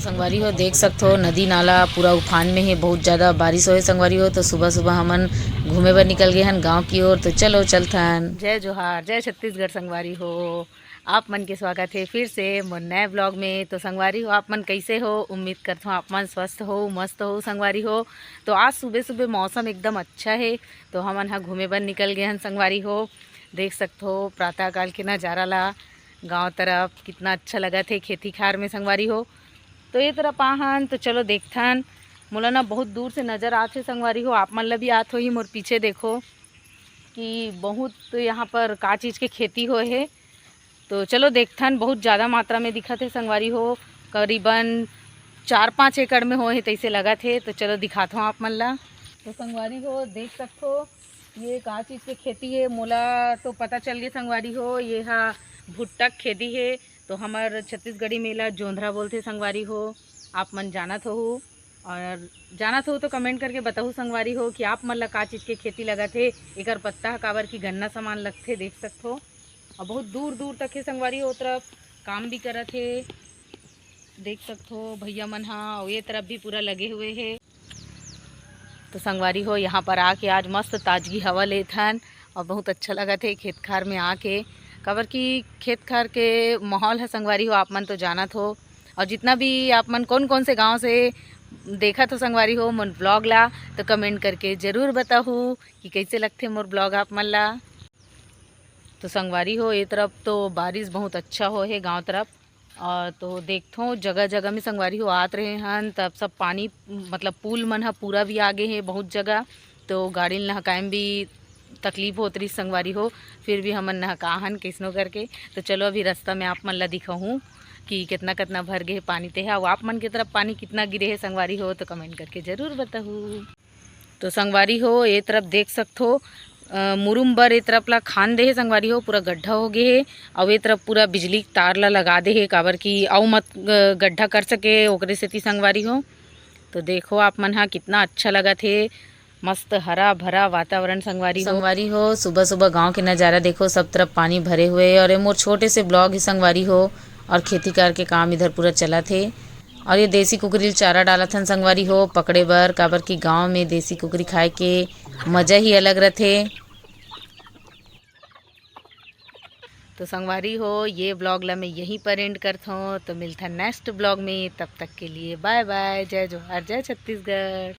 संगवारी हो देख सकते हो नदी नाला पूरा उफान में है। बहुत ज़्यादा बारिश होए संगवारी हो तो सुबह सुबह हमन घूमे बर निकल गए हन गांव की ओर। तो चलो चलथन। जय जोहार, जय छत्तीसगढ़ संगवारी हो। आप मन के स्वागत है फिर से मोर नए ब्लॉग में। तो संगवारी हो आप मन कैसे हो? उम्मीद करता हूँ आप मन स्वस्थ हो मस्त हो संगवारी हो। तो आज सुबह सुबह मौसम एकदम अच्छा है तो हमन हा घूमे बर निकल गए हन संगवारी हो। देख सकते हो प्रातःकाल के नज़ारा ला गाँव तरफ कितना अच्छा लगा थे खेती खार में संगवारी हो। तो ये तरफ आहन तो चलो देखथन। मोला ना बहुत दूर से नज़र आथे संगवारी हो, आप मन ला भी आत होही। मोर पीछे देखो कि बहुत यहाँ पर का चीज़ के खेती होए है। तो चलो देखथन बहुत ज़्यादा मात्रा में दिखत है संगवारी हो, करीबन 4-5 एकड़ में होए है तैसे लगत है। तो चलो दिखाता हूँ आप मन ला। तो संगवारी हो देख सकते हो ये का चीज़ के खेती है। मोला तो पता चल गया संगवारी हो ये हा भुट्टा के खेती है। तो हमार छत्तीसगढ़ी मेला जोंधरा बोलते संगवारी हो। आप मन जानत हो और जानत हो तो कमेंट करके बताओ संगवारी हो कि आप मन ला का चीज़ के खेती लगत है। एकर पत्ता काबर की गन्ना सामान लगथे देख सकते हो। और बहुत दूर दूर तक है संगवारी हो तरफ काम भी करत है देख सकते हो भैया मन हा। और ये तरफ भी पूरा लगे हुए है। तो संगवारी हो यहाँ पर आके आज मस्त ताजगी हवा लेथन और बहुत अच्छा लगा थे खेत खार में आके। काबर की खेत खार के माहौल है संगवारी हो आप मन तो जानत हो। और जितना भी आप मन कौन कौन से गांव से देखा तो संगवारी हो मोर ब्लॉग ला तो कमेंट करके ज़रूर बताओ कि कैसे लगते मोर ब्लॉग आप मन ला। तो संगवारी हो ये तरफ तो बारिश बहुत अच्छा हो है गांव तरफ। और तो देखथो जगह जगह में संगवारी हो आत रहे हन तब सब पानी मतलब पुल मन हा पूरा भी आगे है बहुत जगह। तो गाड़ी नहकाए में भी तकलीफ होत रही संगवारी हो, फिर भी हमन नहकाहन कैसनो करके। तो चलो अभी रास्ता में आप मन ला दिखाऊँ कि कितना कितना भर गए है पानी ते है। और आप मन की तरफ पानी कितना गिरे है संगवारी हो तो कमेंट करके ज़रूर बताओ। तो संगवारी हो ये तरफ देख सकते हो मुरुम बर ए तरफ ला खान दे है संगवारी हो पूरा गड्ढा हो गए है। और ये तरफ पूरा बिजली तार ला लगा दे है काबर की अउ मत गड्ढा कर सके ओकरे सेती संगवारी हो। तो देखो आप मन हा कितना अच्छा लगा थे मस्त हरा भरा वातावरण संगवारी हो सुबह सुबह गांव के नज़ारा देखो सब तरफ पानी भरे हुए है। और ये मोर छोटे से ब्लॉग ही संगवारी हो और खेती कार के काम इधर पूरा चला थे। और ये देसी कुकरी चारा डाला थन संगवारी हो पकड़े बर काबर की गांव में देसी कुकरी खाए के मज़ा ही अलग रहते। तो संगवारी हो ये ब्लॉग ला मैं यहीं पर एंड करता हूँ। तो मिलता नेक्स्ट ब्लॉग में, तब तक के लिए बाय बाय। जय जोहार, जय छत्तीसगढ़।